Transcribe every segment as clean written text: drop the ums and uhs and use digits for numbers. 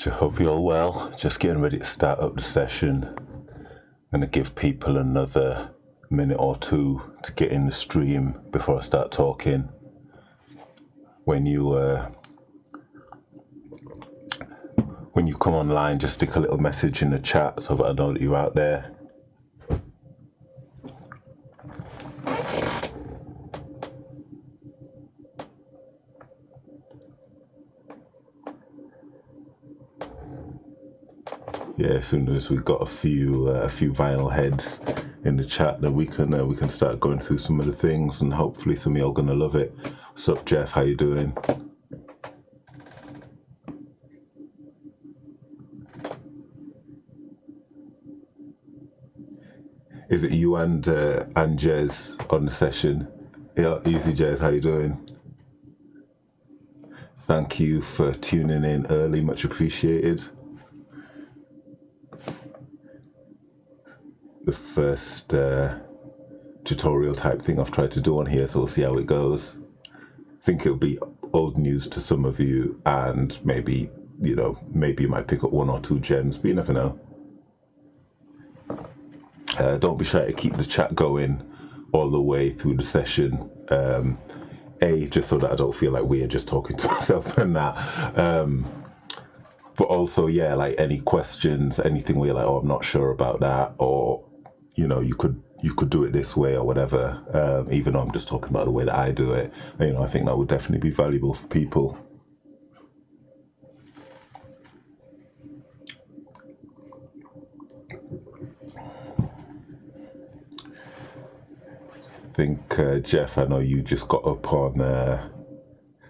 Hope you're all well. Just getting ready to start up the session. I'm going to give people another minute or two to get in the stream before I start talking. When you come online, just stick a little message in the chat so that I know that you're out there. Yeah, as soon as we've got a few vinyl heads in the chat, then we can start going through some of the things, and hopefully some of y'all gonna love it. What's up, Jeff? How you doing? Is it you and Jez on the session? Yeah, easy, Jez. How you doing? Thank you for tuning in early. Much appreciated. The first tutorial type thing I've tried to do on here, so we'll see how it goes. I think it'll be old news to some of you, and maybe you might pick up one or two gems, but you never know. Don't be shy to keep the chat going all the way through the session. Just so that I don't feel like we're just talking to myself and that. But also, yeah, like any questions, anything where you're like, oh, I'm not sure about that, or you could do it this way or whatever. Even though I'm just talking about the way that I do it, I think that would definitely be valuable for people. I think, Jeff, I know you just got up on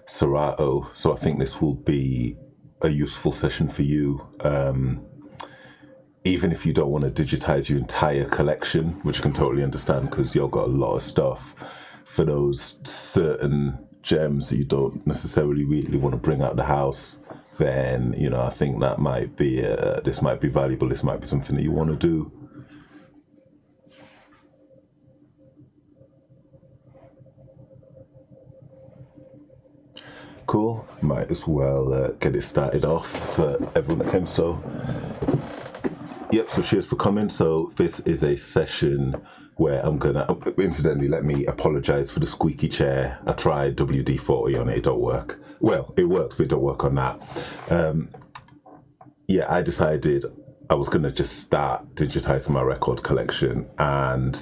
Serato, so I think this will be a useful session for you. Even if you don't want to digitize your entire collection, which I can totally understand because you've got a lot of stuff, for those certain gems that you don't necessarily really want to bring out the house, then, I think that might be, this might be valuable, this might be something that you want to do. Cool, might as well get it started off for everyone that came. So, yep, so cheers for coming. So this is a session where I'm gonna, incidentally, let me apologize for the squeaky chair. I tried WD-40 on it, it don't work. Well, it works, but it don't work on that. Yeah, I decided I was gonna just start digitizing my record collection, and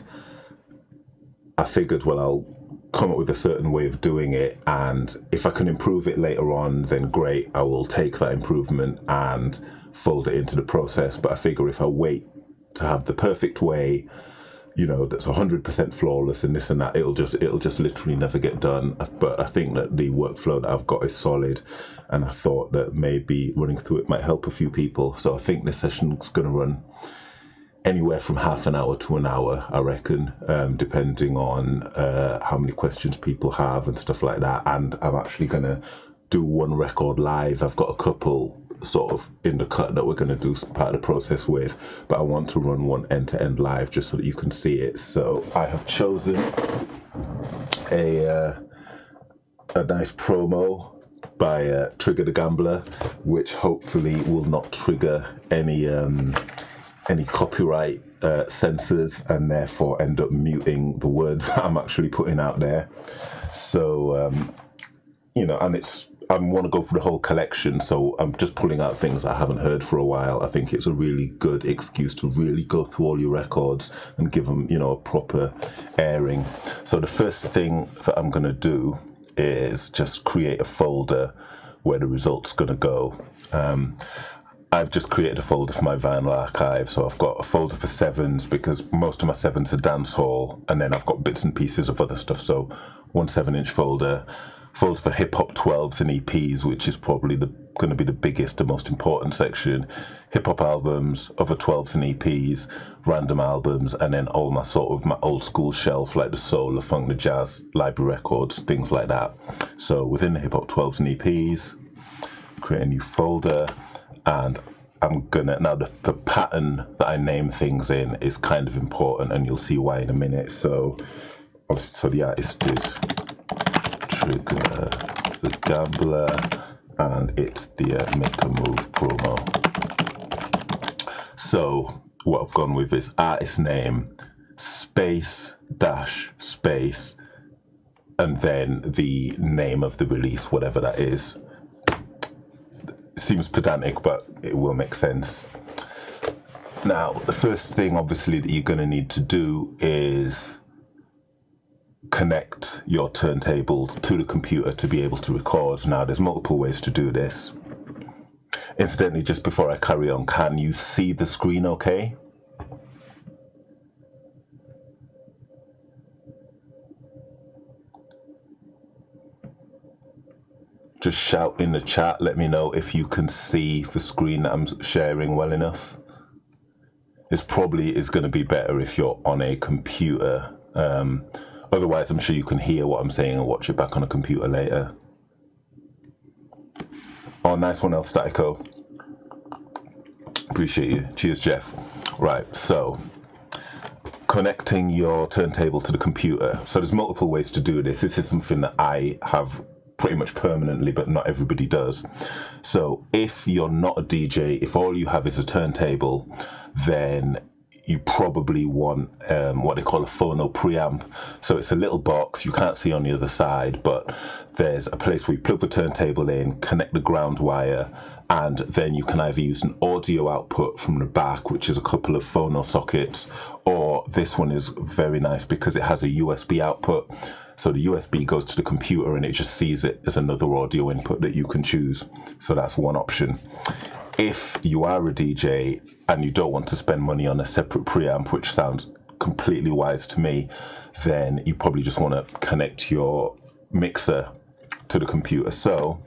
I figured, well, I'll come up with a certain way of doing it, and if I can improve it later on, then great, I will take that improvement and fold it into the process. But I figure if I wait to have the perfect way, that's 100% flawless and this and that, it'll just literally never get done. But I think that the workflow that I've got is solid, and I thought that maybe running through it might help a few people. So I think this session's going to run anywhere from half an hour to an hour, I reckon, depending on how many questions people have and stuff like that. And I'm actually going to do one record live. I've got a couple sort of in the cut that we're going to do part of the process with, but I want to run one end-to-end live just so that you can see it. So I have chosen a nice promo by Trigger the Gambler, which hopefully will not trigger any copyright censors, and therefore end up muting the words that I'm actually putting out there. So, and I want to go through the whole collection, so I'm just pulling out things I haven't heard for a while. I think it's a really good excuse to really go through all your records and give them, a proper airing. So the first thing that I'm going to do is just create a folder where the result's going to go. I've just created a folder for my vinyl archive, so I've got a folder for sevens because most of my sevens are dancehall, and then I've got bits and pieces of other stuff. So one 7-inch folder for hip hop 12s and EPs, which is probably going to be the biggest and most important section. Hip hop albums, other 12s and EPs, random albums, and then all my my old school shelf, like the soul, the funk, the jazz, library records, things like that. So within the hip hop 12s and EPs, create a new folder. And I'm gonna, now the pattern that I name things in is kind of important, and you'll see why in a minute. So the artist is Trigger the Gambler, and it's the Make a Move promo. So what I've gone with is artist name, space, dash, space, and then the name of the release, whatever that is. It seems pedantic, but it will make sense. Now, the first thing, obviously, that you're going to need to do is connect your turntable to the computer to be able to record. Now, there's multiple ways to do this. Incidentally, just before I carry on, can you see the screen okay? Just shout in the chat, let me know if you can see the screen that I'm sharing well enough. This probably is going to be better if you're on a computer. Otherwise, I'm sure you can hear what I'm saying and watch it back on a computer later. Oh, nice one, El Statico. Appreciate you. Cheers, Jeff. Right, so connecting your turntable to the computer. So there's multiple ways to do this. This is something that I have pretty much permanently, but not everybody does. So if you're not a DJ, if all you have is a turntable, then you probably want what they call a phono preamp. So it's a little box you can't see on the other side, but there's a place where you plug the turntable in, connect the ground wire, and then you can either use an audio output from the back, which is a couple of phono sockets, or this one is very nice because it has a USB output. So the USB goes to the computer and it just sees it as another audio input that you can choose. So that's one option. If you are a DJ and you don't want to spend money on a separate preamp, which sounds completely wise to me, then you probably just want to connect your mixer to the computer. So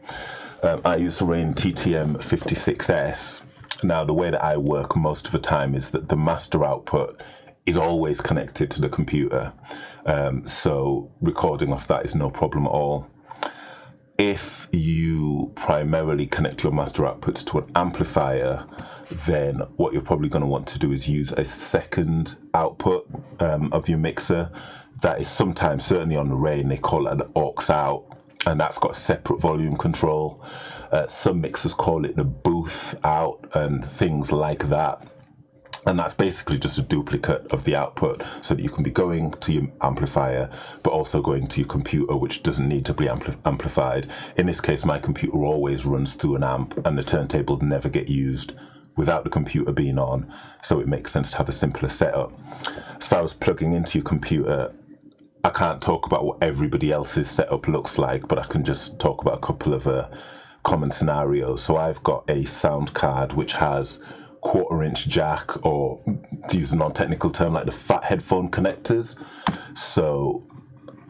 I use the Rane TTM56S. Now, the way that I work most of the time is that the master output is always connected to the computer. So recording off that is no problem at all. If you primarily connect your master outputs to an amplifier, then what you're probably going to want to do is use a second output of your mixer. That is sometimes, certainly on the Rane, they call it an aux out, and that's got separate volume control. Some mixers call it the booth out and things like that. And that's basically just a duplicate of the output so that you can be going to your amplifier, but also going to your computer, which doesn't need to be amplified. In this case, my computer always runs through an amp and the turntable never get used without the computer being on. So it makes sense to have a simpler setup. As far as plugging into your computer, I can't talk about what everybody else's setup looks like, but I can just talk about a couple of common scenarios. So I've got a sound card which has 1/4-inch jack, or to use a non-technical term, like the fat headphone connectors. So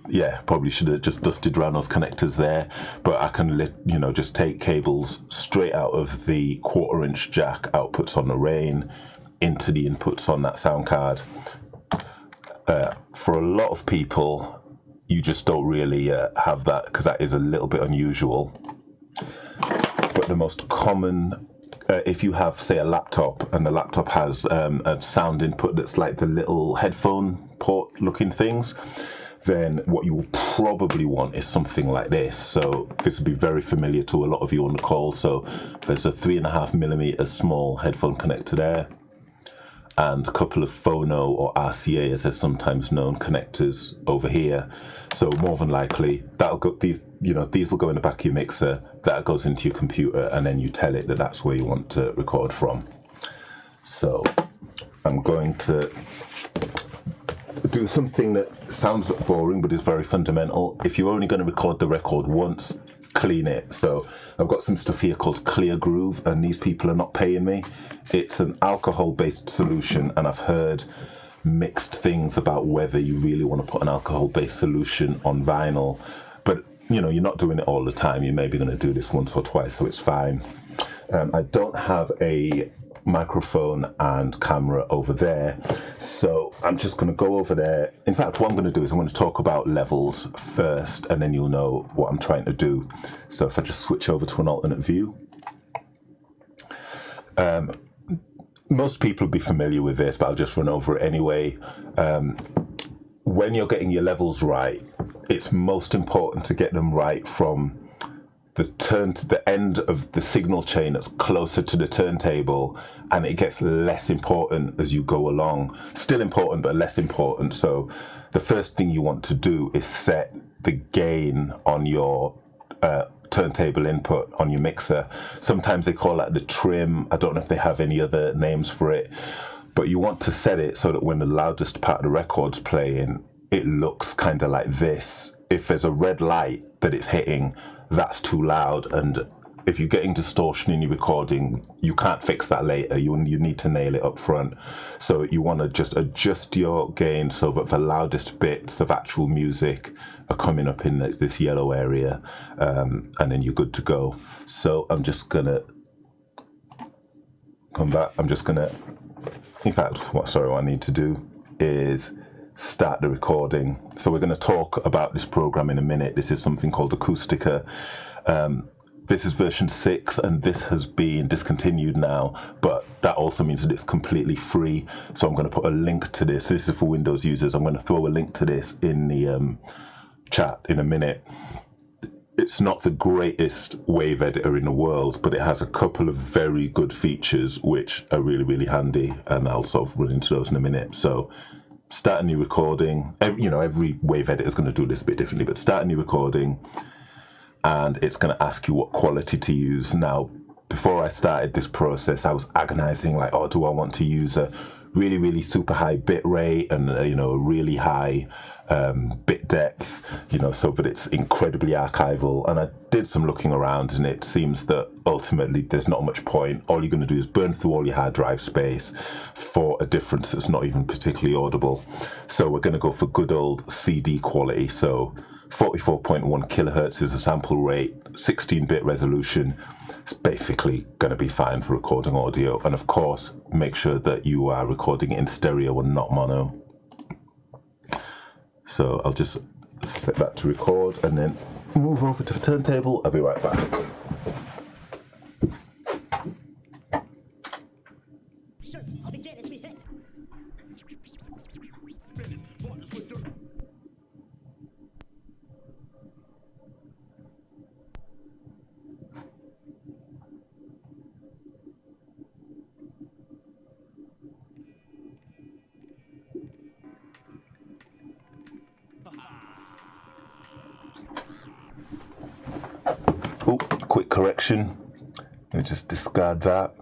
yeah, probably should have just dusted around those connectors there, but I can just take cables straight out of the 1/4-inch jack outputs on the Rane into the inputs on that sound card. For a lot of people, you just don't really have that, because that is a little bit unusual. But the most common, if you have, say, a laptop, and the laptop has a sound input that's like the little headphone port looking things, then what you will probably want is something like this. So this will be very familiar to a lot of you on the call. So there's a 3.5mm small headphone connector there, and a couple of phono or RCA, as they're sometimes known, connectors over here. So more than likely that'll go, these will go in the back of your mixer, that goes into your computer, and then you tell it that that's where you want to record from. So I'm going to do something that sounds boring but is very fundamental. If you're only going to record the record once, clean it. So I've got some stuff here called Clear Groove, and these people are not paying me. It's an alcohol-based solution, and I've heard mixed things about whether you really want to put an alcohol-based solution on vinyl. But you're not doing it all the time. You're maybe going to do this once or twice, so it's fine. I don't have a microphone and camera over there, so I'm just going to go over there. In fact, what I'm going to do is I'm going to talk about levels first, and then you'll know what I'm trying to do. So if I just switch over to an alternate view, most people will be familiar with this, but I'll just run over it anyway. When you're getting your levels right, it's most important to get them right from the end of the signal chain that's closer to the turntable, and it gets less important as you go along. Still important, but less important. So the first thing you want to do is set the gain on your turntable input on your mixer. Sometimes they call that the trim. I don't know if they have any other names for it, but you want to set it so that when the loudest part of the record's playing, it looks kind of like this. If there's a red light that it's hitting, that's too loud, and if you're getting distortion in your recording, you can't fix that later. You need to nail it up front. So you want to just adjust your gain so that the loudest bits of actual music are coming up in this yellow area, and then you're good to go. So I'm just gonna come back. In fact, what I need to do is start the recording. So we're going to talk about this program in a minute. This is something called Acoustica. This is version 6, and this has been discontinued now, but that also means that it's completely free. So I'm going to put a link to this. This is for Windows users. I'm going to throw a link to this in the chat in a minute. It's not the greatest wave editor in the world, but it has a couple of very good features which are really, really handy, and I'll sort of run into those in a minute. So start a new recording. Every wave editor is going to do this a bit differently, but start a new recording, and it's going to ask you what quality to use. Now, before I started this process, I was agonizing, like, do I want to use a really, really super high bit rate and a really high bit depth, so that it's incredibly archival. And I did some looking around, and it seems that ultimately there's not much point. All you're going to do is burn through all your hard drive space for a difference that's not even particularly audible. So we're going to go for good old CD quality. So 44.1 kilohertz is a sample rate, 16-bit resolution. It's basically going to be fine for recording audio. And of course, make sure that you are recording in stereo and not mono. So I'll just set that to record and then move over to the turntable. I'll be right back. Oh, quick correction. Let me just discard that.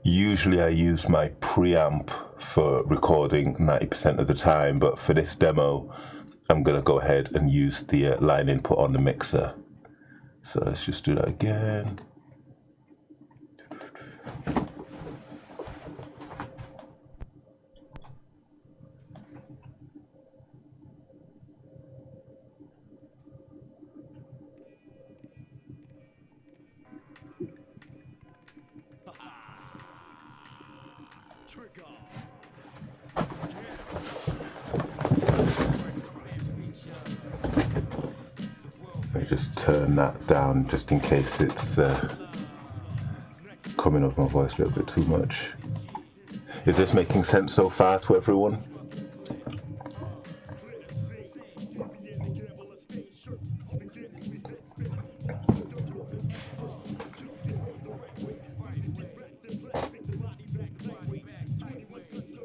Usually I use my preamp for recording 90% of the time, but for this demo, I'm going to go ahead and use the line input on the mixer. So let's just do that again. Let me just turn that down just in case it's coming off my voice a little bit too much. Is this making sense so far to everyone?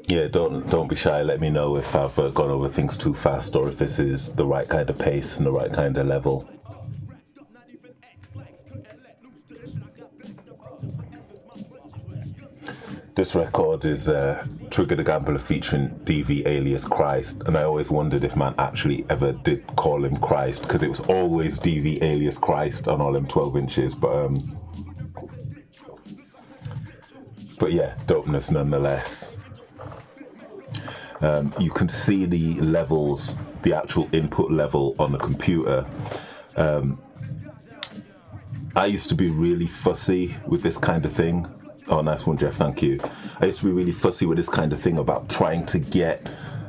Yeah, don't be shy. Let me know if I've gone over things too fast, or if this is the right kind of pace and the right kind of level. This record is Trigger the Gambler featuring DV alias Christ, and I always wondered if man actually ever did call him Christ, because it was always DV alias Christ on all them 12 inches, but yeah, dopeness nonetheless. You can see the levels, the actual input level on the computer. I used to be really fussy with this kind of thing. Oh, nice one, Jeff, thank you. I used to be really fussy with this kind of thing about trying to get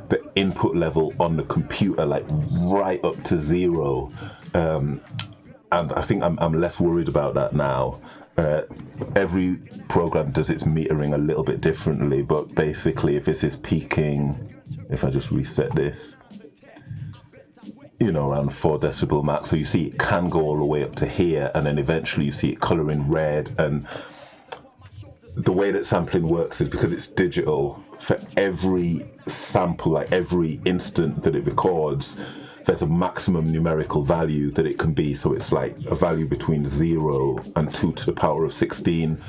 the input level on the computer like right up to 0. And I think I'm less worried about that now. Every program does its metering a little bit differently, but basically if this is peaking, if I just reset this, around 4 decibel max. So you see it can go all the way up to here, and then eventually you see it colouring red. And the way that sampling works is because it's digital, for every sample, like every instant that it records, there's a maximum numerical value that it can be. So it's like a value between 0 and 2 to the power of 16.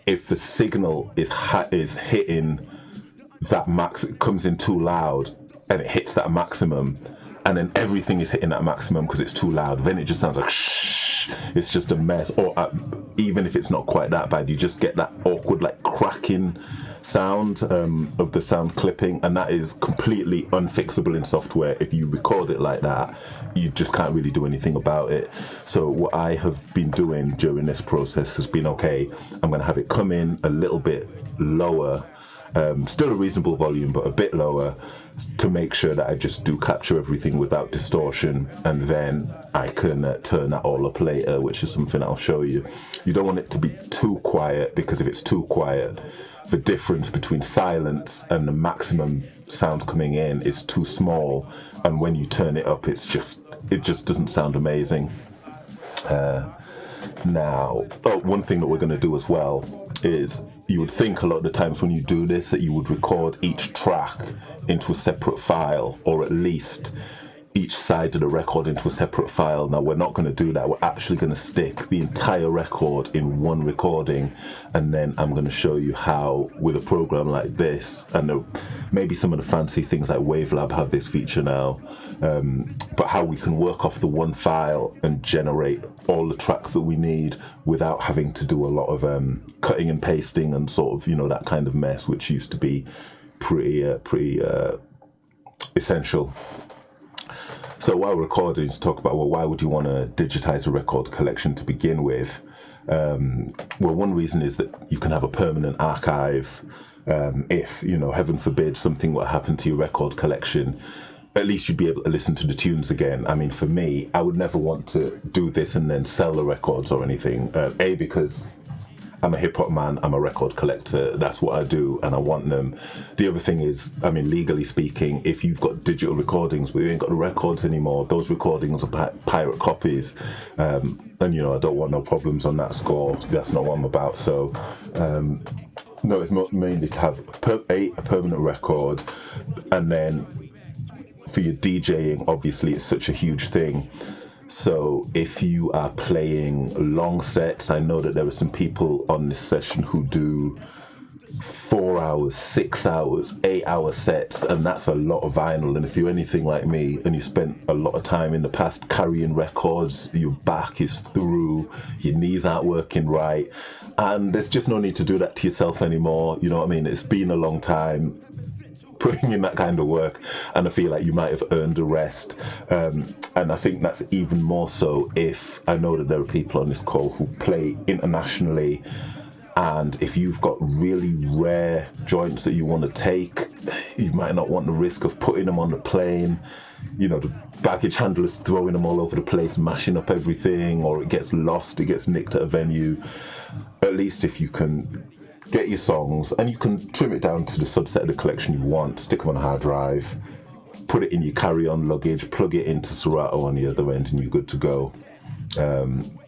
If the signal is hitting that max, it comes in too loud and it hits that maximum, and then everything is hitting that maximum because it's too loud, then it just sounds like shh. It's just a mess. Or even if it's not quite that bad, you just get that awkward like cracking sound of the sound clipping, and that is completely unfixable in software. If you record it like that, you just can't really do anything about it. So what I have been doing during this process has been, okay, I'm going to have it come in a little bit lower, still a reasonable volume but a bit lower, to make sure that I just do capture everything without distortion, and then I can turn that all up later, which is something I'll show you. You don't want it to be too quiet, because if it's too quiet, the difference between silence and the maximum sound coming in is too small, and when you turn it up, it just doesn't sound amazing. Now, one thing that we're going to do as well is, you would think a lot of the times when you do this that you would record each track into a separate file, or at least each side of the record into a separate file. Now, we're not going to do that. We're actually going to stick the entire record in one recording, and then I'm going to show you how, with a program like this, and maybe some of the fancy things like Wavelab have this feature now, but how we can work off the one file and generate all the tracks that we need without having to do a lot of cutting and pasting and sort of, that kind of mess, which used to be pretty essential. So while recording, to talk about, well, why would you want to digitize a record collection to begin with? Well, one reason is that you can have a permanent archive. If, heaven forbid, something were to happen to your record collection, at least you'd be able to listen to the tunes again. I mean, for me, I would never want to do this and then sell the records or anything. Because I'm a hip hop man, I'm a record collector, that's what I do, and I want them. The other thing is, I mean, legally speaking, if you've got digital recordings but you ain't got the records anymore, those recordings are pirate copies, and I don't want no problems on that score. That's not what I'm about. So no, it's mainly to have a permanent record, and then for your DJing, obviously it's such a huge thing. So if you are playing long sets, I know that there are some people on this session who do 4 hours, 6 hours, 8-hour sets, and that's a lot of vinyl. And if you're anything like me and you spent a lot of time in the past carrying records, your back is through, your knees aren't working right, and there's just no need to do that to yourself anymore. You know what I mean? It's been a long time putting in that kind of work, and I feel like you might have earned a rest, and I think that's even more so if I know that there are people on this call who play internationally, and if you've got really rare joints that you want to take, you might not want the risk of putting them on the plane, the baggage handlers throwing them all over the place, mashing up everything, or it gets lost, it gets nicked at a venue. At least if you can get your songs, and you can trim it down to the subset of the collection you want, stick them on a hard drive, put it in your carry-on luggage, plug it into Serato on the other end, and you're good to go.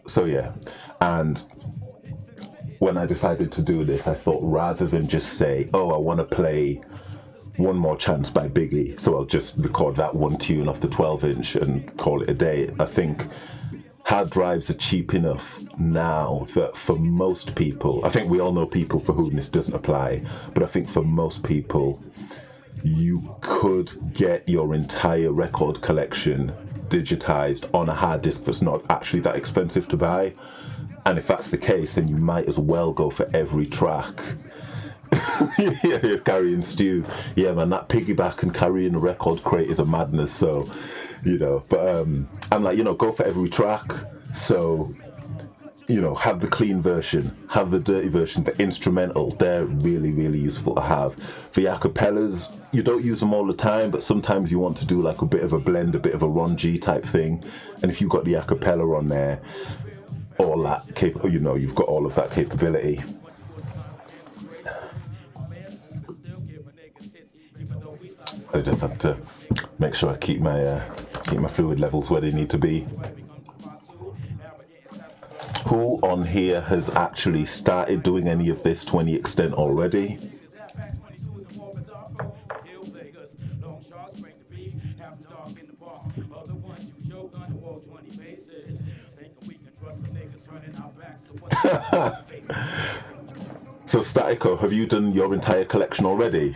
So yeah, and when I decided to do this, I thought, rather than just say, I want to play One More Chance by Biggie, so I'll just record that one tune off the 12-inch and call it a day. I think hard drives are cheap enough now that for most people, I think we all know people for whom this doesn't apply, but I think for most people, you could get your entire record collection digitized on a hard disk that's not actually that expensive to buy. And if that's the case, then you might as well go for every track. Yeah, carrying stew. Yeah, man, that piggyback and carrying a record crate is a madness. So, but I'm like, go for every track. So, have the clean version, have the dirty version, the instrumental. They're really, really useful to have. For your acapellas, you don't use them all the time, but sometimes you want to do like a bit of a blend, a bit of a Ron G type thing. And if you've got the acapella on there, all that you've got all of that capability. I just have to make sure I keep my Keep my fluid levels where they need to be. Who on here has actually started doing any of this to any extent already? So Statico, have you done your entire collection already?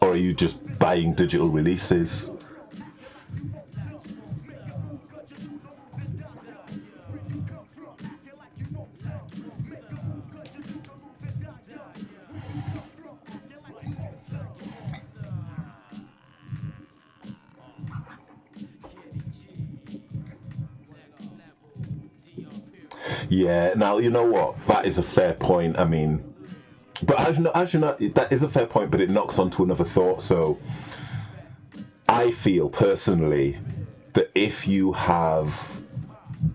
Or are you just buying digital releases? Yeah, now you know what? That is a fair point. I mean, but as you know, that is a fair point, but it knocks onto another thought. So I feel personally that if you have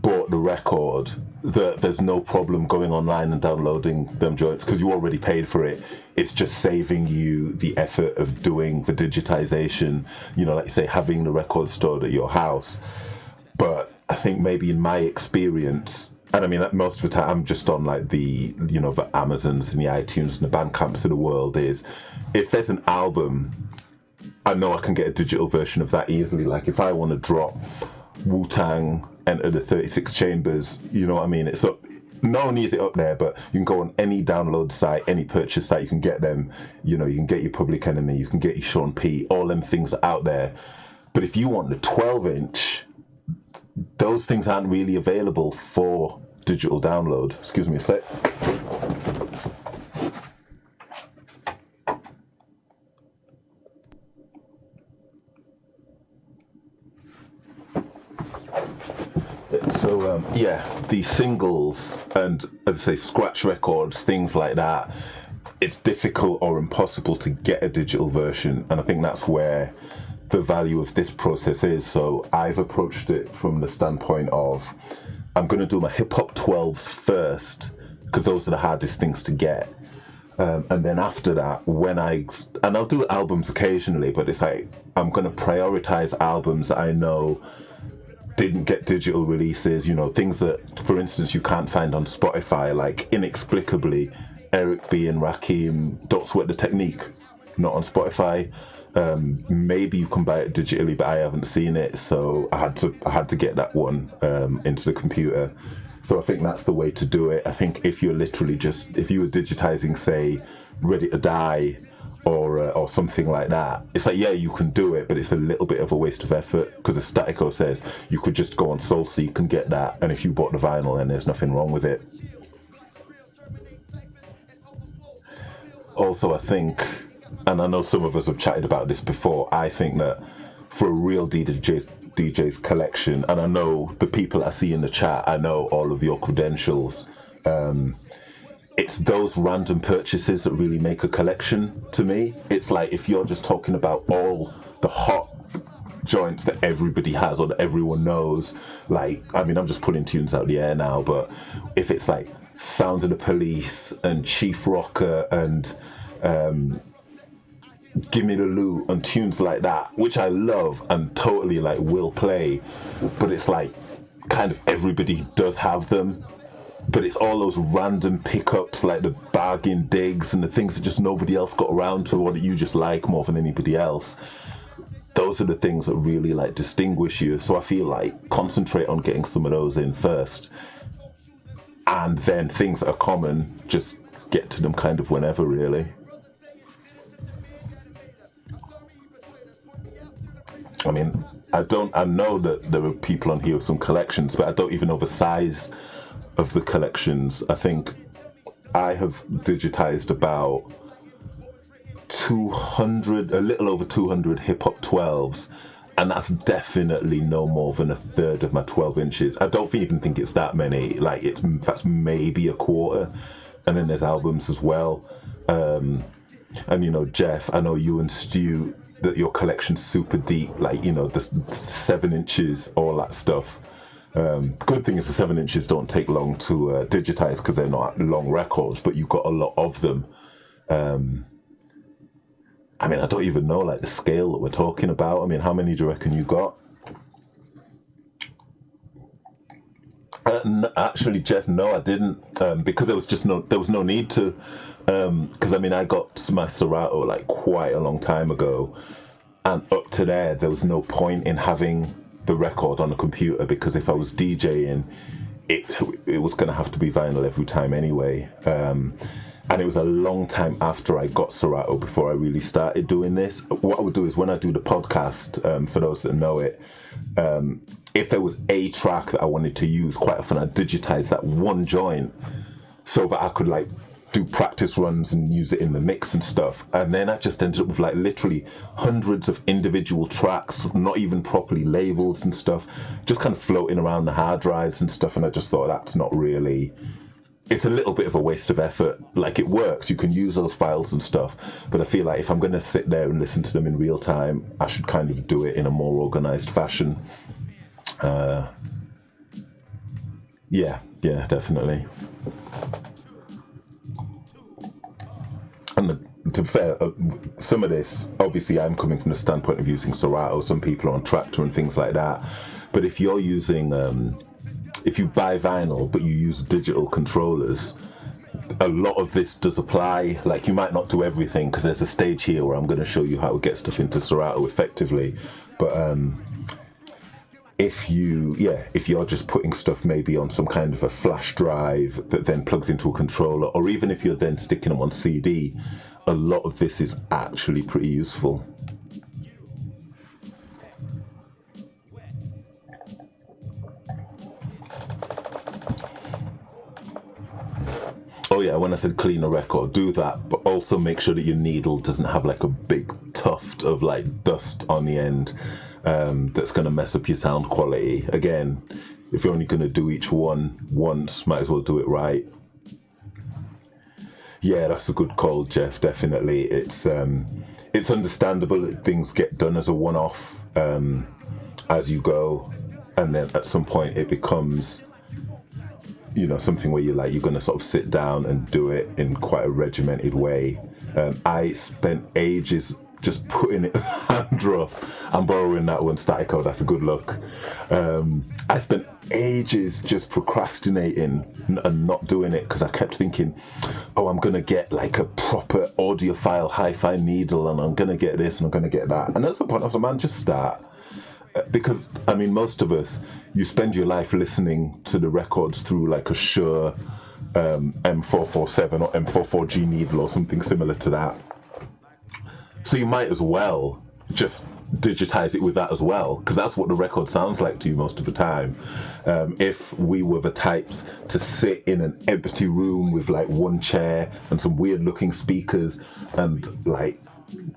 bought the record, that there's no problem going online and downloading them joints because you already paid for it. It's just saving you the effort of doing the digitization, you know, like you say, having the record stored at your house. But I think maybe in my experience, and I mean, most of the time I'm just on like the, you know, the Amazons and the iTunes and the Bandcamps of the world, is if there's an album, I know I can get a digital version of that easily. Like if I want to drop Wu-Tang, Enter the 36 Chambers, you know what I mean? It's up. Not only is it up there, but you can go on any download site, any purchase site, you can get them. You know, you can get your Public Enemy, you can get your Sean P, all them things are out there. But if you want the 12-inch, those things aren't really available for digital download. Excuse me a sec. So yeah, the singles and, as I say, scratch records, things like that, it's difficult or impossible to get a digital version, and I think that's where the value of this process is. So I've approached it from the standpoint of, I'm going to do my hip hop 12s first because those are the hardest things to get, and then after that, and I'll do albums occasionally, but it's like I'm going to prioritize albums that I know didn't get digital releases, you know, things that, for instance, you can't find on Spotify, like inexplicably Eric B and Rakim, Don't Sweat the Technique, not on Spotify. Maybe you can buy it digitally, but I haven't seen it, so I had to get that one into the computer. So I think that's the way to do it. I think if you're literally if you were digitizing, say, Ready to Die or something like that, it's like, yeah, you can do it, but it's a little bit of a waste of effort, because as Statico says, you could just go on SoulSeek and get that, and if you bought the vinyl, then there's nothing wrong with it. Also, I think, and I know some of us have chatted about this before, I think that for a real DJ's collection, and I know the people I see in the chat, I know all of your credentials, it's those random purchases that really make a collection to me. It's like if you're just talking about all the hot joints that everybody has or that everyone knows, like, I mean, I'm just pulling tunes out the air now, but if it's like Sound of the Police and Chief Rocker and Give Me the Loot and tunes like that, which I love and totally like will play, but it's like kind of everybody does have them, but it's all those random pickups like the bargain digs and the things that just nobody else got around to, or that you just like more than anybody else. Those are the things that really like distinguish you. So I feel like concentrate on getting some of those in first, and then things that are common, just get to them kind of whenever, really. I mean, I know that there are people on here with some collections, but I don't even know the size of the collections. I think I have digitized about 200, a little over 200 hip hop 12s, and that's definitely no more than a third of my 12 inches. I don't even think it's that many. Like, that's maybe a quarter. And then there's albums as well. And you know, Jeff, I know you and Stu, that your collection's super deep, like, you know, the 7 inches, all that stuff. Good thing is the 7 inches don't take long to digitize because they're not long records, but you've got a lot of them. I mean, I don't even know like the scale that we're talking about. I mean, how many do you reckon you got? Actually, Jeff, no, I didn't, because there was no need to, because I mean, I got my Serato like quite a long time ago, and up to there was no point in having the record on a computer, because if I was DJing, it was going to have to be vinyl every time anyway. And it was a long time after I got Serato before I really started doing this. What I would do is when I do the podcast, for those that know it, if there was a track that I wanted to use, quite often I'd digitize that one joint so that I could like do practice runs and use it in the mix and stuff. And then I just ended up with like literally hundreds of individual tracks, not even properly labeled and stuff, just kind of floating around the hard drives and stuff. And I just thought that's not really, it's a little bit of a waste of effort. Like, it works, you can use those files and stuff, but I feel like if I'm going to sit there and listen to them in real time, I should kind of do it in a more organized fashion. Yeah, definitely. And to be fair, some of this, obviously I'm coming from the standpoint of using Serato, some people are on Tractor and things like that, but if you're using, if you buy vinyl but you use digital controllers, a lot of this does apply. Like, you might not do everything, because there's a stage here where I'm going to show you how to get stuff into Serato effectively, but if you're just putting stuff maybe on some kind of a flash drive that then plugs into a controller, or even if you're then sticking them on CD, a lot of this is actually pretty useful. Oh yeah, when I said clean a record, do that, but also make sure that your needle doesn't have like a big tuft of like dust on the end, that's going to mess up your sound quality. Again, if you're only going to do each one once, might as well do it right. Yeah, that's a good call, Jeff. Definitely, it's understandable that things get done as a one-off, as you go, and then at some point it becomes, something where you're going to sort of sit down and do it in quite a regimented way. I spent ages just putting it hand rough. I'm borrowing that one, Statico, that's a good look. I spent ages just procrastinating and not doing it, because I kept thinking, I'm going to get like a proper audiophile hi-fi needle, and I'm going to get this and I'm going to get that. And at some point I was like, man, just start. Because, I mean, most of us, you spend your life listening to the records through like a Shure M447 or M44G needle or something similar to that. So you might as well just digitize it with that as well, because that's what the record sounds like to you most of the time. If we were the types to sit in an empty room with like one chair and some weird looking speakers and like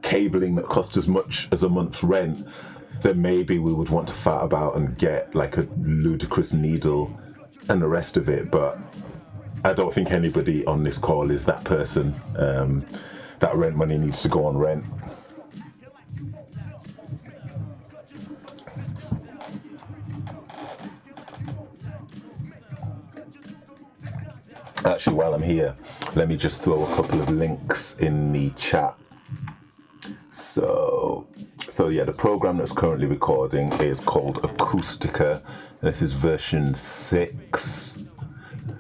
cabling that cost as much as a month's rent, then maybe we would want to fart about and get like a ludicrous needle and the rest of it. But I don't think anybody on this call is that person. That rent money needs to go on rent. Actually, while I'm here, let me just throw a couple of links in the chat. So yeah, the program that's currently recording is called Acoustica. This is version 6.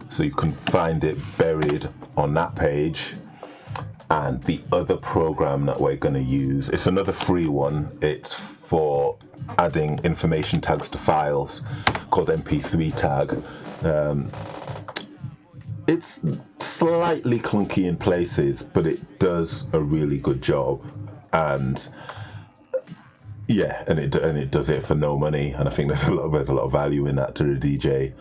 So you can find it buried on that page. And the other program that we're going to use, it's another free one. It's for adding information tags to files, called MP3 tag. It's slightly clunky in places, but it does a really good job. And yeah, and it does it for no money. And I think there's a lot of value in that to the DJ.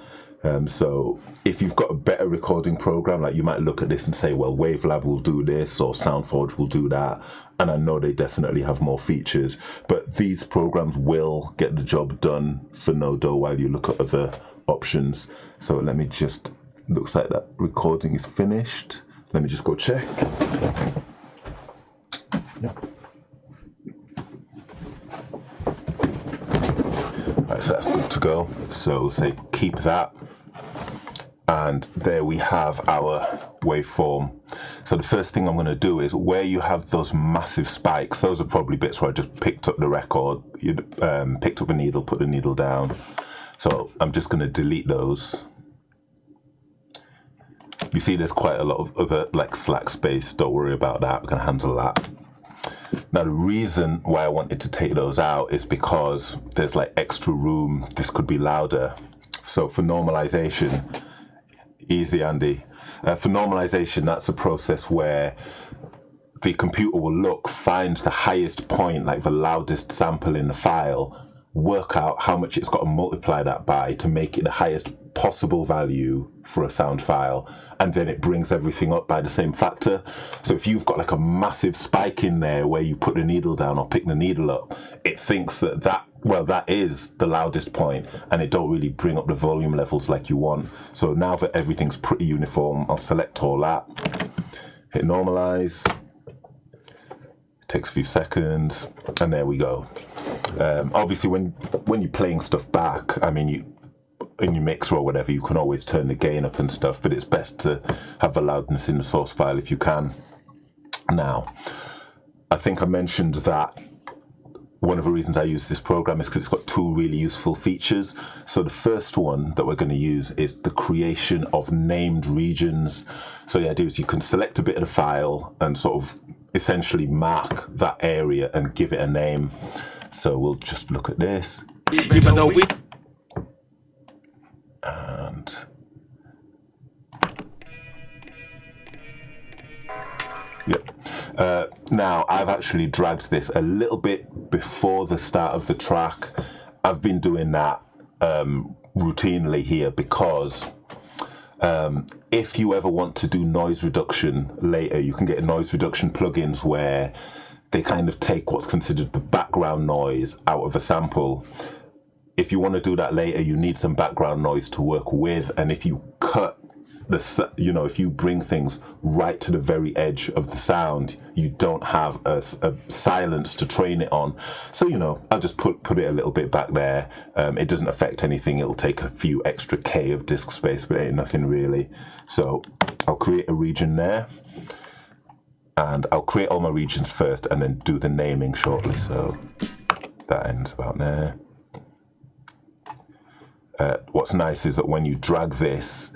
So if you've got a better recording program, like, you might look at this and say, well, Wavelab will do this or SoundForge will do that, and I know they definitely have more features, but these programs will get the job done for no dough while you look at other options. So let me just, looks like that recording is finished. Let me just go check. Yeah. Right, so that's good to go. So say keep that. And there we have our waveform. So the first thing I'm going to do is where you have those massive spikes, those are probably bits where I just picked up the record, picked up a needle, put the needle down. So I'm just going to delete those. You see there's quite a lot of other like slack space, don't worry about that, we can handle that. Now the reason why I wanted to take those out is because there's like extra room, this could be louder. So for normalization, easy Andy, for normalization that's a process where the computer will look, find the highest point, like the loudest sample in the file, work out how much it's got to multiply that by to make it the highest possible value for a sound file, and then it brings everything up by the same factor. So if you've got like a massive spike in there where you put the needle down or pick the needle up, it thinks that is the loudest point, and it don't really bring up the volume levels like you want. So now that everything's pretty uniform, I'll select all that, hit normalize. Takes a few seconds, and there we go. Obviously when you're playing stuff back, I mean, in your mixer or whatever, you can always turn the gain up and stuff, but it's best to have the loudness in the source file if you can. Now, I think I mentioned that one of the reasons I use this program is because it's got two really useful features. So the first one that we're going to use is the creation of named regions. So the idea is you can select a bit of the file and sort of essentially mark that area and give it a name. So we'll just look at this. Even though we And yep. Now I've actually dragged this a little bit before the start of the track. I've been doing that routinely here because if you ever want to do noise reduction later, you can get noise reduction plugins where they kind of take what's considered the background noise out of a sample. If you want to do that later, you need some background noise to work with, and if you cut if you bring things right to the very edge of the sound, you don't have a silence to train it on. So I'll just put it a little bit back there. It doesn't affect anything. It'll take a few extra K of disk space, but it ain't nothing really. So I'll create a region there, and I'll create all my regions first and then do the naming shortly. So that ends about there. What's nice is that when you drag this,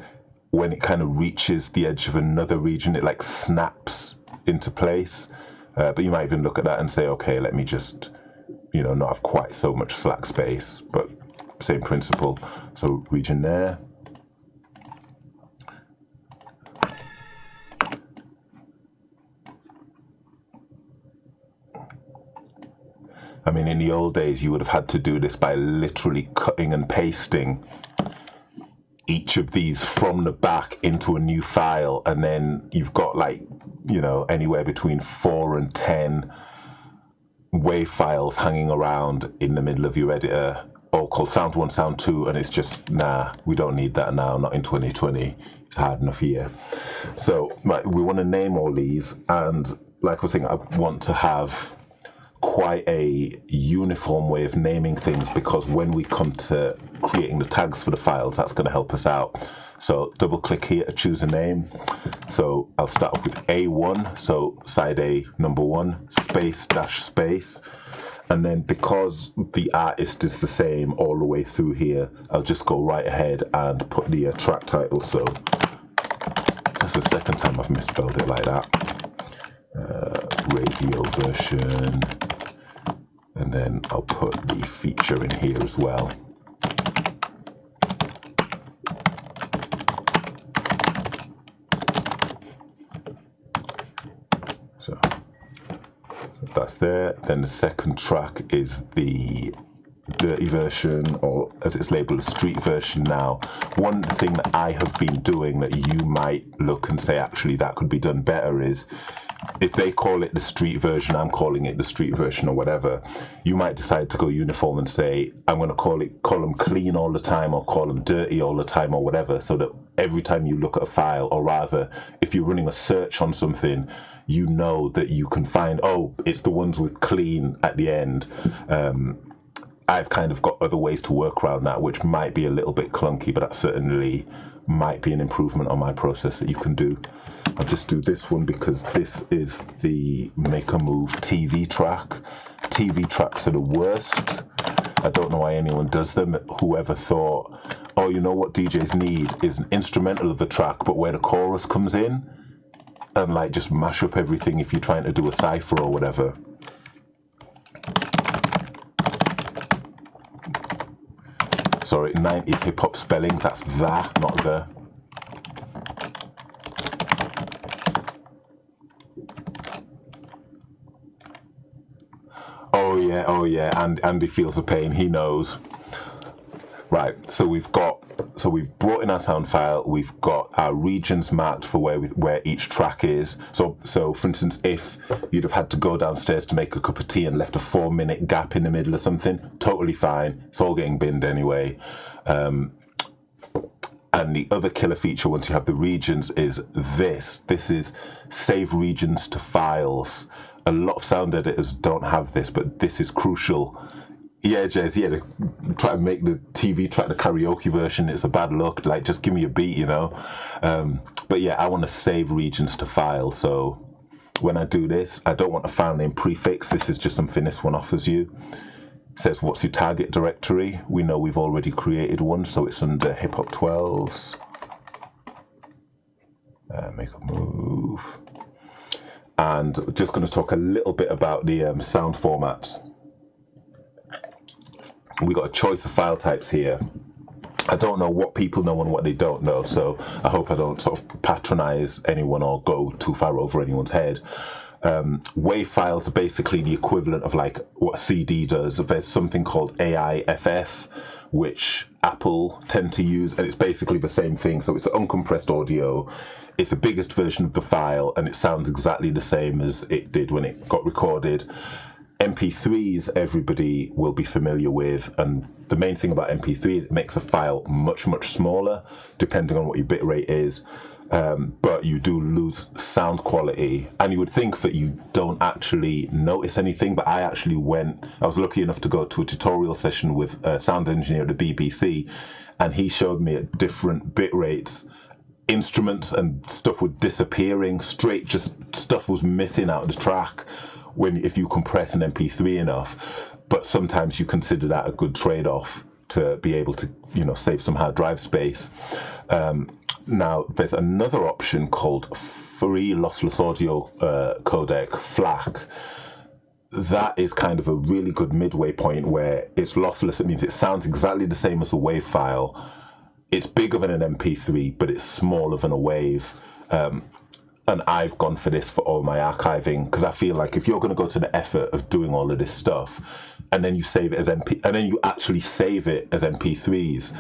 when it kind of reaches the edge of another region, it like snaps into place. But you might even look at that and say, okay, let me just, not have quite so much slack space, but same principle. So region there. I mean, in the old days, you would have had to do this by literally cutting and pasting each of these from the back into a new file, and then you've got anywhere between 4 and 10 WAV files hanging around in the middle of your editor, all called sound 1, sound 2, and it's just, nah, we don't need that now, not in 2020. It's hard enough here. So we want to name all these, and like I was saying, I want to have quite a uniform way of naming things, because when we come to creating the tags for the files, that's going to help us out. So double click here to choose a name. So I'll start off with A1, so side A number 1, space dash space, and then because the artist is the same all the way through here, I'll just go right ahead and put the track title. So that's the second time I've misspelled it like that. Radio version, and then I'll put the feature in here as well. So that's there. Then the second track is the dirty version, or as it's labeled, a street version. Now, one thing that I have been doing that you might look and say, actually, that could be done better, is if they call it the street version, I'm calling it the street version or whatever, you might decide to go uniform and say, I'm going to call them clean all the time, or call them dirty all the time, or whatever, so that every time you look at a file, or rather, if you're running a search on something, you know that you can find, oh, it's the ones with clean at the end. I've kind of got other ways to work around that, which might be a little bit clunky, but that certainly might be an improvement on my process that you can do. I'll just do this one because this is the Make a Move TV track. TV tracks are the worst. I don't know why anyone does them. Whoever thought, oh, you know what DJs need is an instrumental of the track, but where the chorus comes in, and like just mash up everything if you're trying to do a cypher or whatever. Sorry, 90s hip hop spelling, that's the, not the. Oh yeah, and Andy feels the pain, he knows. Right, so we've brought in our sound file, we've got our regions marked for where each track is. So for instance, if you'd have had to go downstairs to make a cup of tea and left a 4-minute gap in the middle of something, totally fine. It's all getting binned anyway. And the other killer feature once you have the regions is this. This is save regions to files. A lot of sound editors don't have this, but this is crucial. Yeah, Jez, yeah, they try to make the TV track the karaoke version. It's a bad look. Like, just give me a beat, you know. But yeah, I want to save regions to files. So when I do this, I don't want a file name prefix. This is just something this one offers you. It says, what's your target directory? We know we've already created one, so it's under hip hop 12s. Make a move. And just going to talk a little bit about the sound formats. We got a choice of file types here. I don't know what people know and what they don't know, so I hope I don't sort of patronize anyone or go too far over anyone's head. WAV files are basically the equivalent of like what a CD does. There's something called AIFF, which Apple tend to use, and it's basically the same thing. So it's uncompressed audio. It's the biggest version of the file, and it sounds exactly the same as it did when it got recorded. MP3s everybody will be familiar with, and the main thing about MP3 is it makes a file much smaller depending on what your bitrate is, but you do lose sound quality, and you would think that you don't actually notice anything, but I was lucky enough to go to a tutorial session with a sound engineer at the BBC, and he showed me at different bit rates instruments and stuff were disappearing, straight just stuff was missing out of the track if you compress an MP3 enough. But sometimes you consider that a good trade-off to be able to, save some hard drive space. Now, there's another option called Free Lossless Audio Codec, FLAC. That is kind of a really good midway point where it's lossless. It means it sounds exactly the same as a WAV file. It's bigger than an MP3, but it's smaller than a WAV. And I've gone for this for all my archiving, because I feel like if you're going to go to the effort of doing all of this stuff, and then you save it as and then you actually save it as MP3s,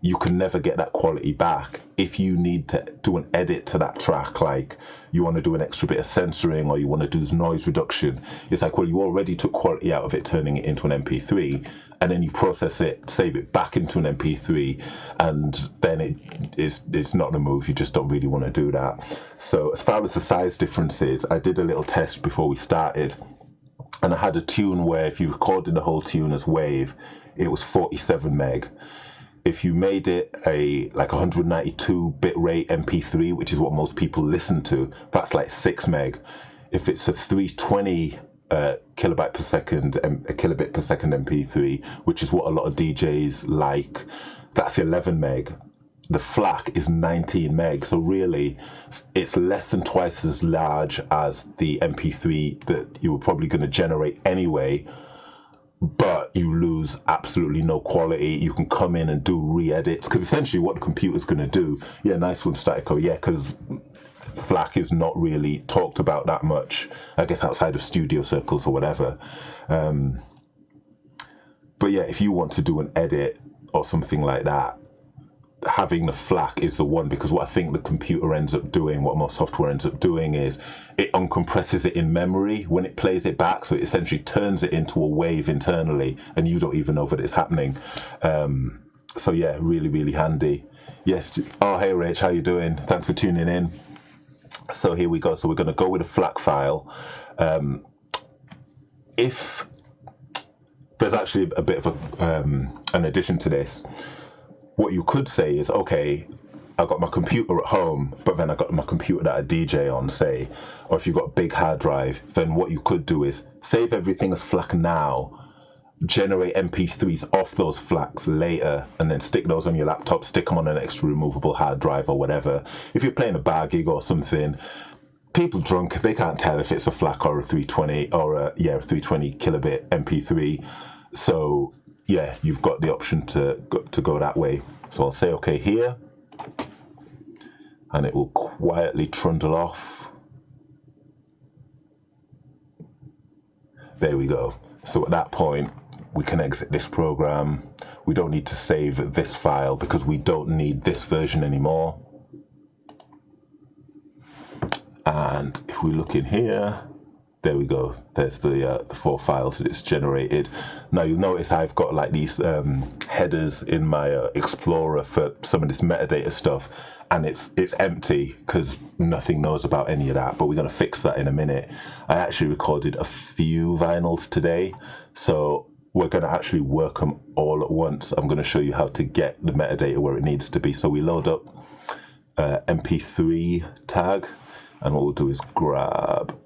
you can never get that quality back. If you need to do an edit to that track, like you want to do an extra bit of censoring or you want to do noise reduction, it's like, well, you already took quality out of it, turning it into an MP3, and then you process it, save it back into an MP3, and then it's not the move. You just don't really want to do that. So as far as the size differences, I did a little test before we started, and I had a tune where if you recorded the whole tune as WAV, it was 47 meg. If you made it a 192 bit rate MP3, which is what most people listen to, that's like 6 meg. If it's a 320 kilobyte per second, a kilobit per second MP3, which is what a lot of DJs like, that's 11 meg. The FLAC is 19 meg, so really it's less than twice as large as the MP3 that you were probably going to generate anyway, but you lose absolutely no quality. You can come in and do re-edits, because essentially what the computer's going to do, yeah, nice one, Statico, yeah, because FLAC is not really talked about that much, I guess, outside of studio circles or whatever. But yeah, if you want to do an edit or something like that, having the FLAC is the one, because what I think the computer ends up doing, what most software ends up doing, is it uncompresses it in memory when it plays it back, so it essentially turns it into a wave internally, and you don't even know that it's happening. So yeah, really handy. Yes. Oh, hey Rach, how you doing? Thanks for tuning in. So here we go. So we're going to go with a FLAC file. If there's actually a bit of an addition to this. What you could say is, okay, I've got my computer at home, but then I got my computer that I DJ on, say, or if you've got a big hard drive, then what you could do is save everything as FLAC now, generate MP3s off those FLACs later, and then stick those on your laptop, stick them on an extra removable hard drive or whatever. If you're playing a bar gig or something, people drunk, they can't tell if it's a FLAC or a 320 or a 320 kilobit MP3. So yeah, you've got the option to go that way. So I'll say okay here, and it will quietly trundle off. There we go. So at that point, we can exit this program. We don't need to save this file because we don't need this version anymore. And if we look in here, there we go. There's the 4 files that it's generated. Now you'll notice I've got like these headers in my Explorer for some of this metadata stuff, and it's empty because nothing knows about any of that. But we're going to fix that in a minute. I actually recorded a few vinyls today, so we're going to actually work them all at once. I'm going to show you how to get the metadata where it needs to be. So we load up MP3 tag, and what we'll do is grab.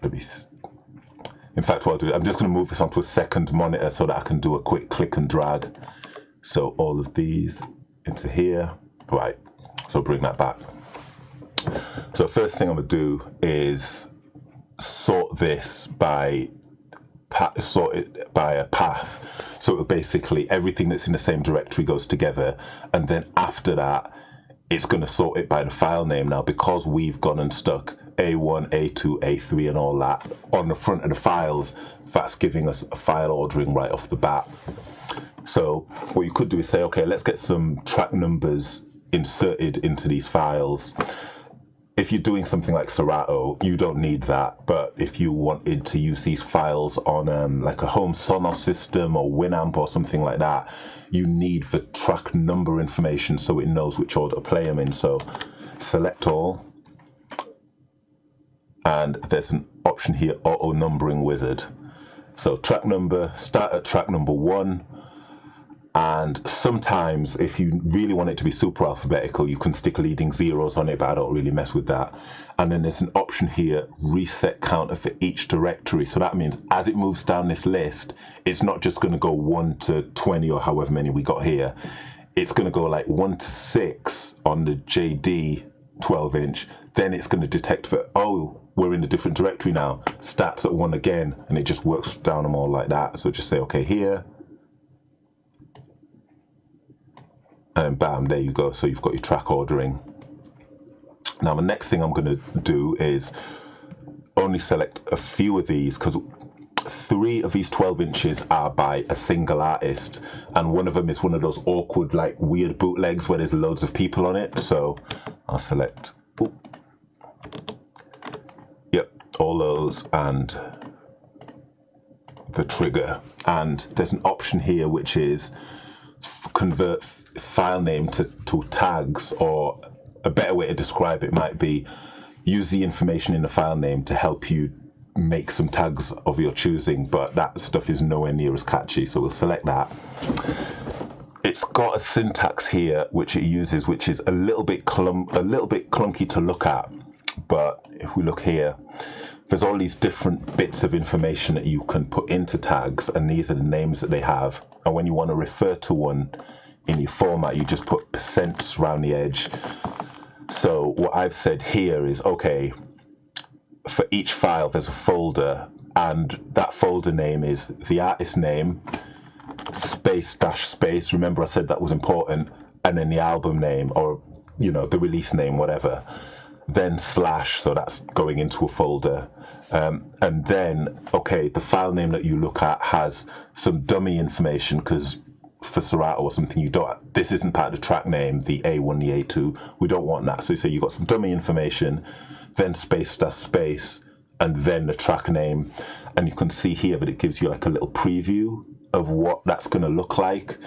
In fact, what I'll do, I'm just going to move this onto a second monitor so that I can do a quick click and drag. So all of these into here. Right, so bring that back. So first thing I'm going to do is sort this by a path. So basically everything that's in the same directory goes together, and then after that it's going to sort it by the file name. Now because we've gone and stuck A1, A2, A3 and all that on the front of the files, that's giving us a file ordering right off the bat. So what you could do is say, okay, let's get some track numbers inserted into these files. If you're doing something like Serato, you don't need that. But if you wanted to use these files on like a home Sonos system or Winamp or something like that, you need the track number information so it knows which order to play them in. So select all, and there's an option here, auto numbering wizard. So track number, start at track number 1. And sometimes if you really want it to be super alphabetical, you can stick leading zeros on it, but I don't really mess with that. And then there's an option here, reset counter for each directory. So that means as it moves down this list, it's not just going to go 1 to 20 or however many we got here. It's going to go like 1 to 6 on the JD 12-inch. Then it's going to detect for, oh, we're in a different directory now. Starts at 1 again, and it just works down them all like that. So just say, okay, here. And bam, there you go. So you've got your track ordering. Now the next thing I'm going to do is only select a few of these, because 3 of these 12 inches are by a single artist, and one of them is one of those awkward, like weird bootlegs where there's loads of people on it. So I'll select, yep, all those and the trigger. And there's an option here which is convert file name to tags, or a better way to describe it might be use the information in the file name to help you make some tags of your choosing, but that stuff is nowhere near as catchy, so we'll select that. It's got a syntax here which it uses, which is a little bit clunky to look at, but if we look here, there's all these different bits of information that you can put into tags, and these are the names that they have. And when you want to refer to one in your format, you just put percents around the edge. So what I've said here is, okay, for each file there's a folder, and that folder name is the artist name, space dash space, remember I said that was important, and then the album name, or you know, the release name, whatever, then slash, so that's going into a folder. And then, okay, the file name that you look at has some dummy information, because for Serato or something, this isn't part of the track name, the A1, the A2, we don't want that. So you say you've got some dummy information, then space dash space, and then the track name. And you can see here that it gives you like a little preview of what that's going to look like.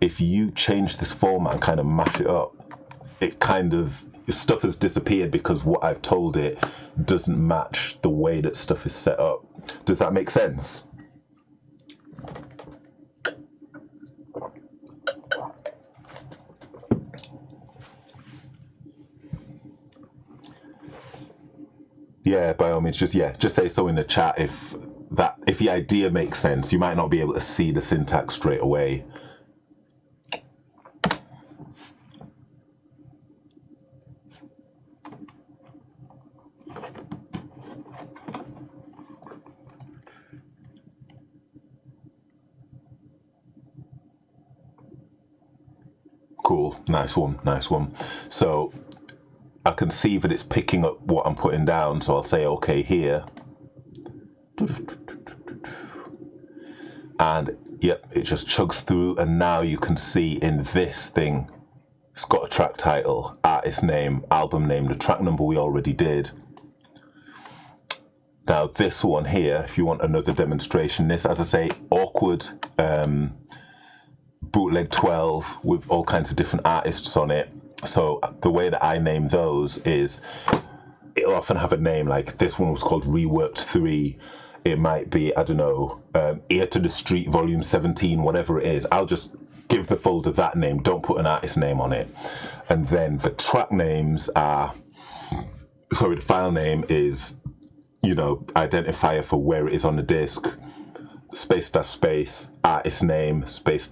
If you change this format and kind of mash it up, it kind of, stuff has disappeared because what I've told it doesn't match the way that stuff is set up. Does that make sense? Yeah, by all means, just say so in the chat if the idea makes sense. You might not be able to see the syntax straight away. Cool, nice one. So I can see that it's picking up what I'm putting down, so I'll say okay here. And yep, it just chugs through, and now you can see in this thing, it's got a track title, artist name, album name, the track number we already did. Now this one here, if you want another demonstration, this, as I say, awkward bootleg 12 with all kinds of different artists on it. So the way that I name those is, it'll often have a name, like this one was called Reworked 3. It might be, I don't know, Ear to the Street Volume 17, whatever it is. I'll just give the folder that name, don't put an artist name on it. And then the track names are, sorry, the file name is, you know, identifier for where it is on the disk, space, artist name, space,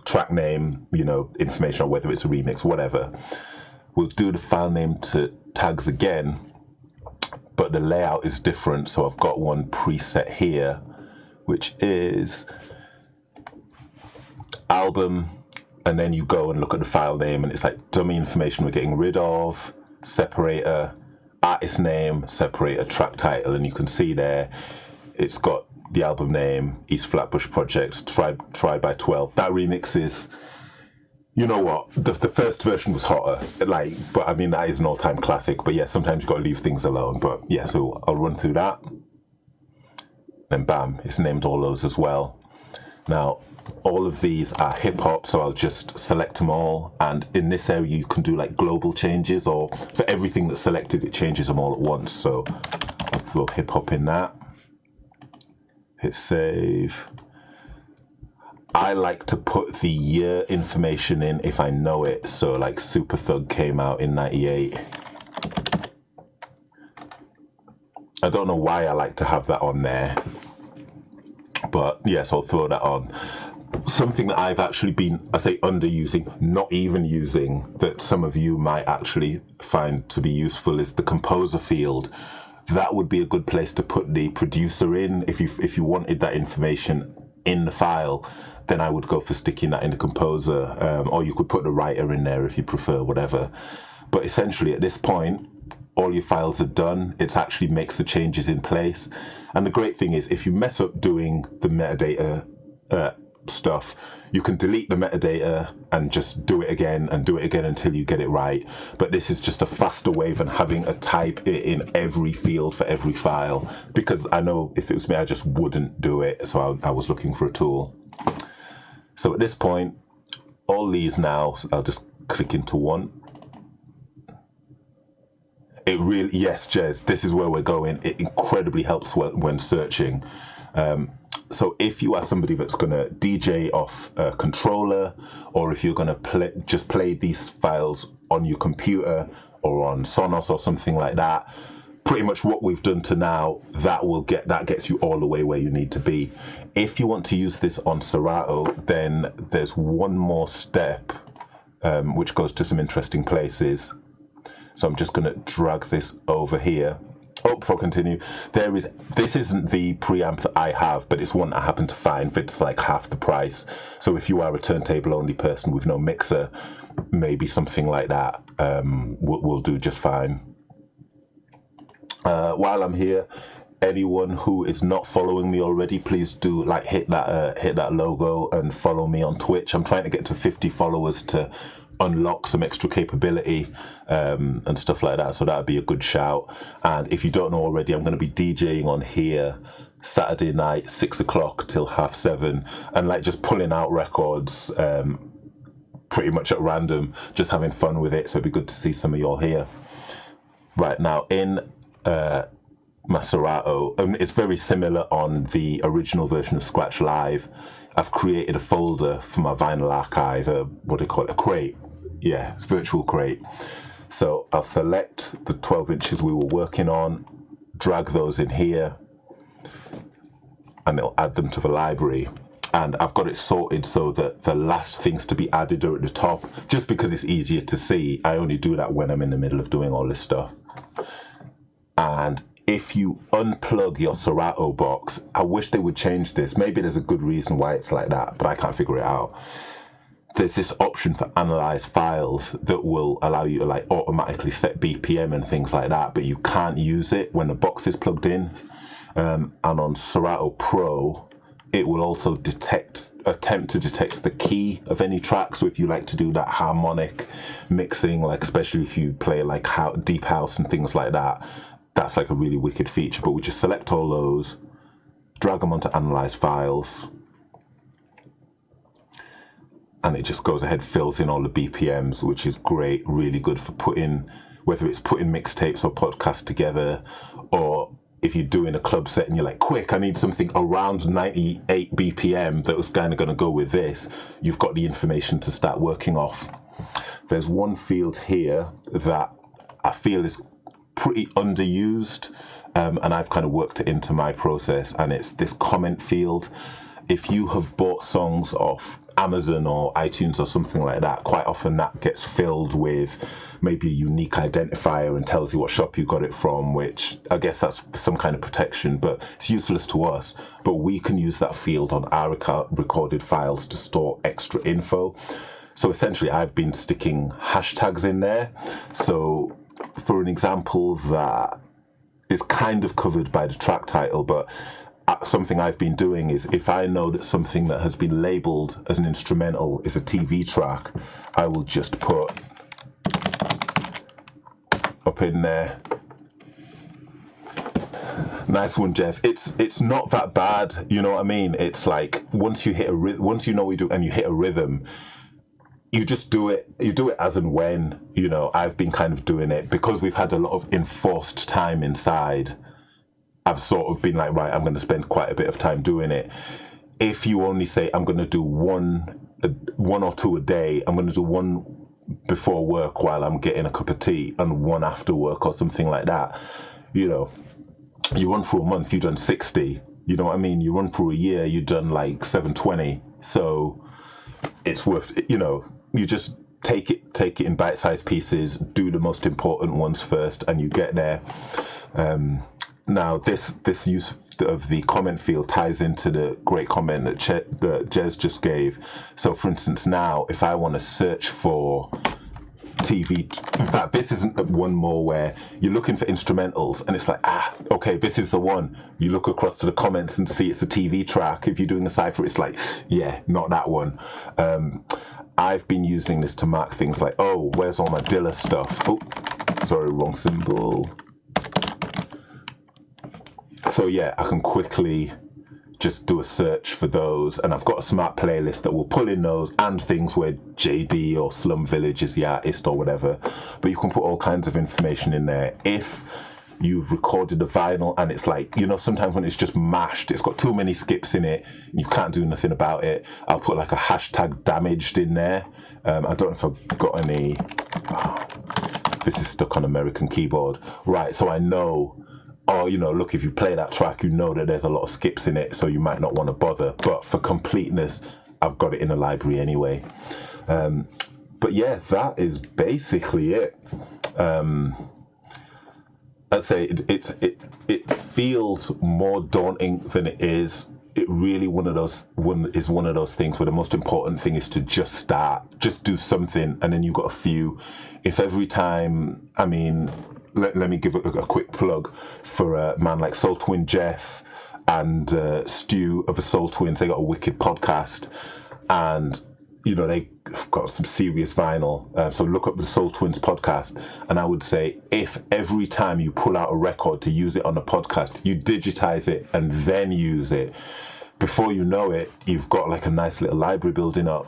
track name, you know, information on whether it's a remix, whatever. We'll do the file name to tags again, but the layout is different. So I've got one preset here, which is album, and then you go and look at the file name, and it's like dummy information we're getting rid of, separator, artist name, separator, track title, and you can see there it's got the album name, East Flatbush Project, Tried by 12. That remix is, you know what, the first version was hotter, like, but I mean, that is an all-time classic. But yeah, sometimes you've got to leave things alone. But yeah, so I'll run through that. Then bam, it's named all those as well. Now, all of these are hip-hop, so I'll just select them all. And in this area, you can do like global changes, or for everything that's selected, it changes them all at once. So I'll throw hip-hop in that. Hit save. I like to put the year information in if I know it. So like Super Thug came out in 98. I don't know why I like to have that on there, but yes, I'll throw that on. Something that I've actually been, I say, underusing, not even using, that some of you might actually find to be useful, is the composer field. That would be a good place to put the producer in. If you wanted that information in the file, then I would go for sticking that in the composer, or you could put the writer in there if you prefer, whatever. But essentially at this point, all your files are done. It actually makes the changes in place. And the great thing is, if you mess up doing the metadata stuff, you can delete the metadata and just do it again and do it again until you get it right. But this is just a faster way than having to type it in every field for every file, because I know if it was me, I just wouldn't do it. So I was looking for a tool. So at this point, all these now, I'll just click into one. It really, yes, Jez, this is where we're going. It incredibly helps when searching. So if you are somebody that's going to DJ off a controller, or if you're going to just play these files on your computer or on Sonos or something like that, pretty much what we've done to now, that gets you all the way where you need to be. If you want to use this on Serato, then there's one more step, which goes to some interesting places. So I'm just going to drag this over here. Oh, before I continue, this isn't the preamp that I have, but it's one I happen to find that's like half the price. So if you are a turntable only person with no mixer, maybe something like that will do just fine. While I'm here, anyone who is not following me already, please do hit that logo and follow me on Twitch. I'm trying to get to 50 followers to unlock some extra capability and stuff like that, so that'd be a good shout. And if you don't know already, I'm going to be DJing on here Saturday night 6 o'clock till 7:30, and just pulling out records pretty much at random, just having fun with it. So it'd be good to see some of y'all here. Right now in my Serato, it's very similar on the original version of Scratch Live. I've created a folder for my vinyl archive, what do you call it, a crate. Yeah, virtual crate. So I'll select the 12 inches we were working on, drag those in here, and it'll add them to the library. And I've got it sorted so that the last things to be added are at the top, just because it's easier to see. I only do that when I'm in the middle of doing all this stuff. And if you unplug your Serato box, I wish they would change this. Maybe there's a good reason why it's like that, but I can't figure it out. There's this option for analyze files that will allow you to like automatically set BPM and things like that, but you can't use it when the box is plugged in. And on Serato Pro, it will also attempt to detect the key of any track. So if you like to do that harmonic mixing, like especially if you play like deep house and things like that, that's like a really wicked feature. But we just select all those, drag them onto analyze files, and it just goes ahead, fills in all the BPMs, which is great, really good for putting, whether it's putting mixtapes or podcasts together, or if you're doing a club set and you're like, quick, I need something around 98 BPM that was kind of going to go with this, you've got the information to start working off. There's one field here that I feel is pretty underused, and I've kind of worked it into my process, and it's this comment field. If you have bought songs off Amazon or iTunes or something like that, quite often that gets filled with maybe a unique identifier and tells you what shop you got it from, which I guess that's some kind of protection, but it's useless to us. But we can use that field on our recorded files to store extra info. So essentially I've been sticking hashtags in there. So for an example that is kind of covered by the track title, but something I've been doing is if I know that something that has been labeled as an instrumental is a TV track, I will just put up in there. Nice one, Jeff. It's not that bad, you know what I mean? It's like once you know what you do and you hit a rhythm, you just do it. You do it as and when. You know, I've been kind of doing it because we've had a lot of enforced time inside. I've sort of been like, right, I'm going to spend quite a bit of time doing it. If you only say, I'm going to do one or two a day, I'm going to do one before work while I'm getting a cup of tea and one after work or something like that, you know, you run through a month, you've done 60, you know what I mean? You run through a year, you've done like 720. So it's worth, you know, you just take it in bite-sized pieces, do the most important ones first, and you get there. Now, this use of the comment field ties into the great comment that Jez just gave. So, for instance, now, if I want to search for TV, in fact, this isn't one more where you're looking for instrumentals, and it's like, okay, this is the one. You look across to the comments and see it's the TV track. If you're doing a cipher, it's like, yeah, not that one. I've been using this to mark things like, oh, where's all my Dilla stuff? Oh, sorry, wrong symbol. So yeah, I can quickly just do a search for those, and I've got a smart playlist that will pull in those and things where JD or Slum Village is the artist or whatever. But you can put all kinds of information in there. If you've recorded a vinyl and it's like, you know, sometimes when it's just mashed, it's got too many skips in it, and you can't do nothing about it, I'll put like a hashtag damaged in there. I don't know if I've got any. This is stuck on American keyboard. Right, so I know, oh, you know, look, if you play that track, you know that there's a lot of skips in it, so you might not want to bother. But for completeness, I've got it in the library anyway. But yeah, that is basically it. I'd say it feels more daunting than it is. It really one of those things where the most important thing is to just start, just do something, and then you've got a few. If every time, I mean, let me give a quick plug for a man like Soul Twin Jeff and Stu of the Soul Twins. They got a wicked podcast, and you know, they've got some serious vinyl. So look up the Soul Twins podcast, and I would say if every time you pull out a record to use it on a podcast, you digitize it and then use it, before you know it, you've got like a nice little library building up.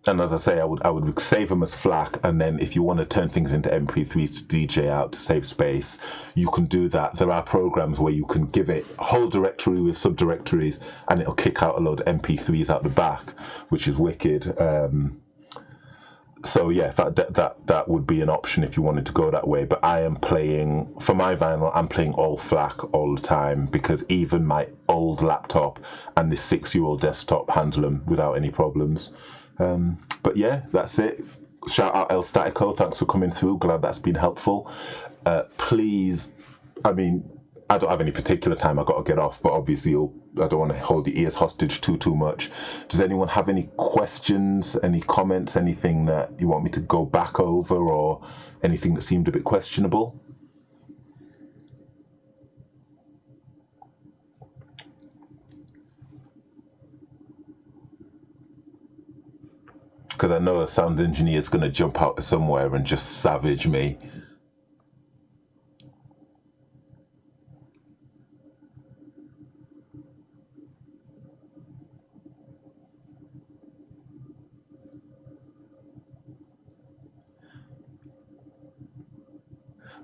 And as I say, I would save them as FLAC, and then if you want to turn things into MP3s to DJ out to save space, you can do that. There are programs where you can give it a whole directory with subdirectories, and it'll kick out a load of MP3s out the back, which is wicked. So yeah, that would be an option if you wanted to go that way. But I am playing for my vinyl. I'm playing all FLAC all the time because even my old laptop and this 6-year-old desktop handle them without any problems. But yeah, that's it. Shout out El Statico. Thanks for coming through. Glad that's been helpful. Please, I mean, I don't have any particular time I got to get off, but obviously I don't want to hold the ears hostage too much. Does anyone have any questions, any comments, anything that you want me to go back over, or anything that seemed a bit questionable? Because I know a sound engineer is going to jump out of somewhere and just savage me.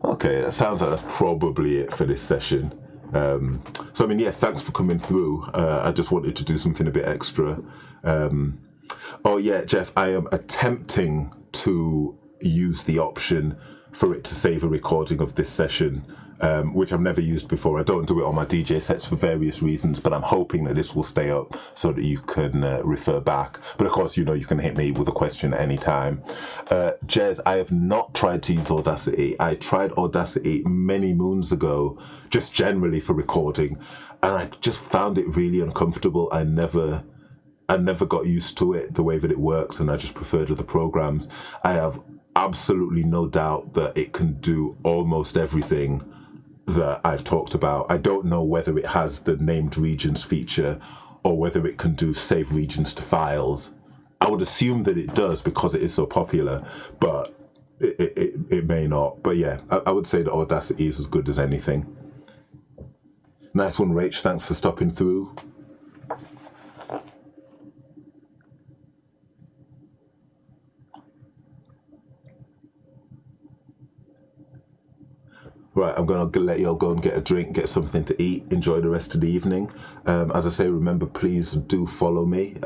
Okay, that sounds like that's probably it for this session. So I mean, yeah, thanks for coming through. I just wanted to do something a bit extra. Oh yeah, Jeff, I am attempting to use the option for it to save a recording of this session, which I've never used before. I don't do it on my DJ sets for various reasons, but I'm hoping that this will stay up so that you can refer back. But of course, you know, you can hit me with a question at any time. Jez, I have not tried to use Audacity. I tried Audacity many moons ago, just generally for recording, and I just found it really uncomfortable. I never got used to it, the way that it works, and I just preferred other programs. I have absolutely no doubt that it can do almost everything that I've talked about. I don't know whether it has the named regions feature or whether it can do save regions to files. I would assume that it does because it is so popular, but it may not. But yeah, I would say that Audacity is as good as anything. Nice one, Rach. Thanks for stopping through. Right, I'm going to let you all go and get a drink, get something to eat, enjoy the rest of the evening. As I say, remember, please do follow me.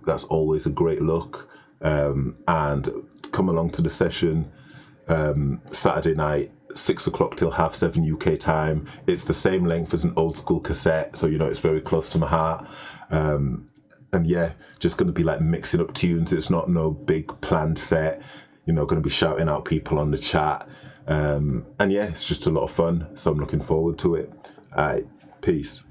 That's always a great look. And come along to the session Saturday night, 6 o'clock till 7:30 UK time. It's the same length as an old school cassette, so you know it's very close to my heart. And yeah, just going to be like mixing up tunes. It's not no big planned set. You know, going to be shouting out people on the chat. And yeah, it's just a lot of fun, so I'm looking forward to it. All right, peace.